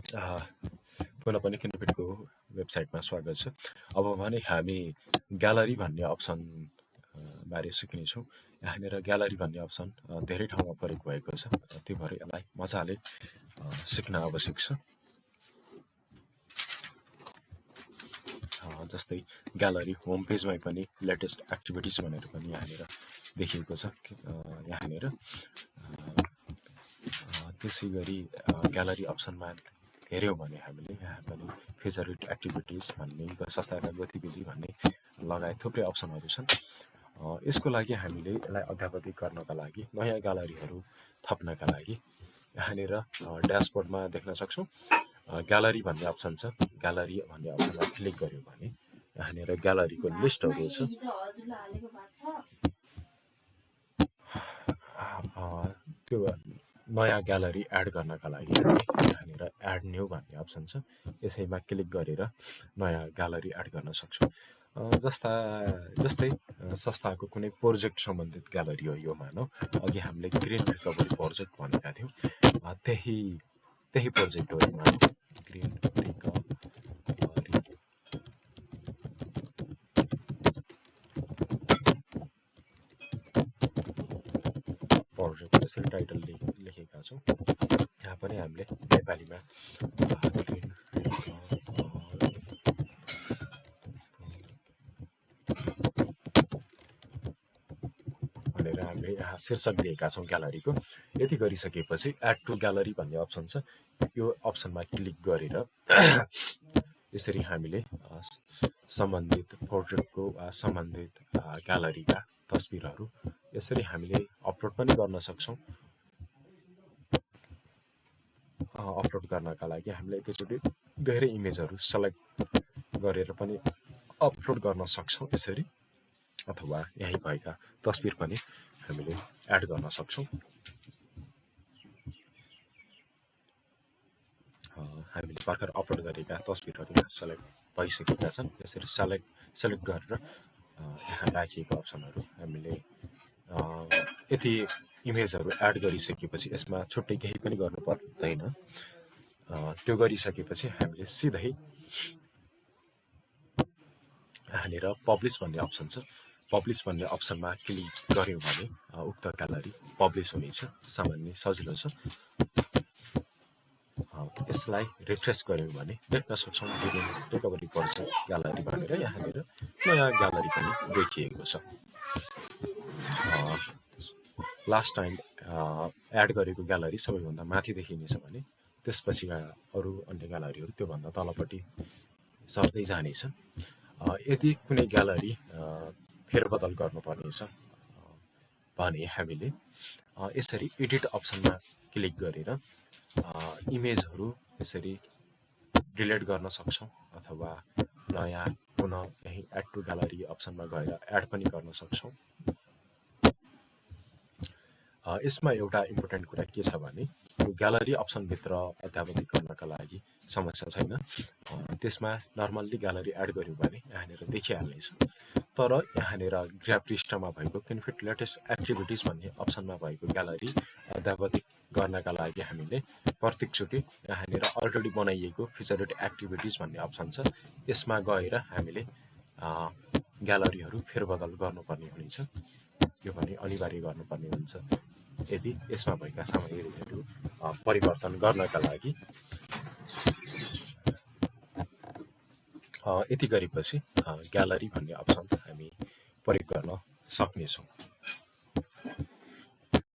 A, पुनः पनि किनपिटको वेबसाइटमा स्वागत छ। अब भने हामी ग्यालरी भन्ने अप्सन बारे सिक्नेछौँ। यहाँनिर ग्यालरी भन्ने अप्सन धेरै ठाउँमा प्रयोग भएको छ, त्यही भएर यसलाई मजाले सिक्न आवश्यक छ। जस्तै ग्यालरी होम पेजमै पनि लेटेस्ट एक्टिभिटिज भनेर पनि यहाँनिर देखिएको छ। यहाँनिर त्यसै गरी ग्यालरी अप्सनमा हेऱ्यौँ भने हामीले यहाँ पनि फेभरेट एक्टिभिटिज भन्ने, संस्थाका गतिविधि भन्ने लगायत थुप्रै अप्सनहरू छन्। यसको लागि हामीले यसलाई अद्यावधिक गर्नका लागि नयाँ ग्यालरीहरू थप्नका लागि यहाँनिर ड्यासबोर्डमा देख्न सक्छौँ ग्यालरी भन्ने अप्सन छ। ग्यालरी भन्ने अप्सनमा क्लिक गर्यो भने यहाँनिर ग्यालरीको लिस्टहरू छ। त्यो नयाँ ग्यालरी एड गर्नका लागि यहाँनिर एड न्यू भन्ने अप्सन छ। यसैमा क्लिक गरेर नयाँ ग्यालरी एड गर्न सक्छौँ। जस्तै संस्थाको कुनै प्रोजेक्ट सम्बन्धित ग्यालरी हो यो मानौँ। अघि हामीले ग्रिन रिकभरी प्रोजेक्ट भनेका थियौँ, त्यही प्रोजेक्ट हो यो मानौँ। ग्रिन रिकभरी प्रोजेक्ट यसरी टाइटल लेखेका छौँ। यहाँ पनि हामीले नेपालीमा ग्रिन भनेर हामीले यहाँ शीर्षक दिएका छौँ ग्यालरीको। यति गरिसकेपछि एड टु ग्यालरी भन्ने अप्सन छ। यो अप्सनमा क्लिक गरेर यसरी हामीले सम्बन्धित प्रोजेक्टको वा सम्बन्धित ग्यालरीका तस्बिरहरू यसरी हामीले अपलोड पनि गर्न सक्छौँ। अपलोड गर्नका लागि हामीले एकैचोटि धेरै इमेजहरू सेलेक्ट गरेर पनि अपलोड गर्न सक्छौँ यसरी, अथवा यहीँ भएका तस्बिर पनि हामीले एड गर्न सक्छौँ। हामीले भर्खर अपलोड गरेका तस्बिरहरू यहाँ सेलेक्ट भइसकेका छन्। यसरी सेलेक्ट गरेर यहाँ राखिएको अप्सनहरू हामीले यति इमेजहरू एड गरिसकेपछि यसमा छुट्टै केही पनि गर्नु पर्दैन। त्यो गरिसकेपछि हामीले सिधै यहाँनिर पब्लिस भन्ने अप्सन छ। पब्लिस भन्ने अप्सनमा क्लिक गर्यौँ भने उक्त ग्यालरी पब्लिस हुनेछ। सामान्य सजिलो छ। यसलाई रिफ्रेस गर्यौँ भने देख्न सक्छौँ ग्रिन रिकभरी प्रोजेक्ट ग्यालरी भनेर यहाँनिर नयाँ ग्यालरी पनि देखिएको छ। लास्ट टाइम एड गरेको ग्यालरी सबैभन्दा माथि देखिनेछ भने त्यसपछिका अरू अन्य ग्यालरीहरू त्योभन्दा तलपट्टि सर्दै जानेछ। यदि कुनै ग्यालरी फेरबदल गर्नुपर्नेछ भने हामीले यसरी एडिट अप्सनमा क्लिक गरेर इमेजहरू यसरी डिलिट गर्न सक्छौँ, अथवा नयाँ पुनः यही एड टु ग्यालरी अप्सनमा गएर एड पनि गर्न सक्छौँ। यसमा एउटा इम्पोर्टेन्ट कुरा के छ भने यो ग्यालरी अप्सनभित्र अद्यावधिक गर्नका लागि समस्या छैन। त्यसमा नर्मल्ली ग्यालरी एड गर्यो भने यहाँनिर देखिहाल्नेछ। तर यहाँनिर गृह पृष्ठमा भएको किनफिट लेटेस्ट एक्टिभिटिज भन्ने अप्सनमा भएको ग्यालरी अद्यावधिक गर्नका लागि हामीले प्रत्येकचोटि यहाँनिर अलरेडी बनाइएको फेभरेट एक्टिभिटिज भन्ने अप्सन छ। यसमा गएर हामीले ग्यालरीहरू फेरबदल गर्नुपर्ने हुनेछ। यो पनि अनिवार्य गर्नुपर्ने हुन्छ यदि यसमा भएका सामग्रीहरू परिवर्तन गर्नका लागि। यति गरेपछि ग्यालरी भन्ने अप्सन हामी प्रयोग गर्न सक्नेछौँ।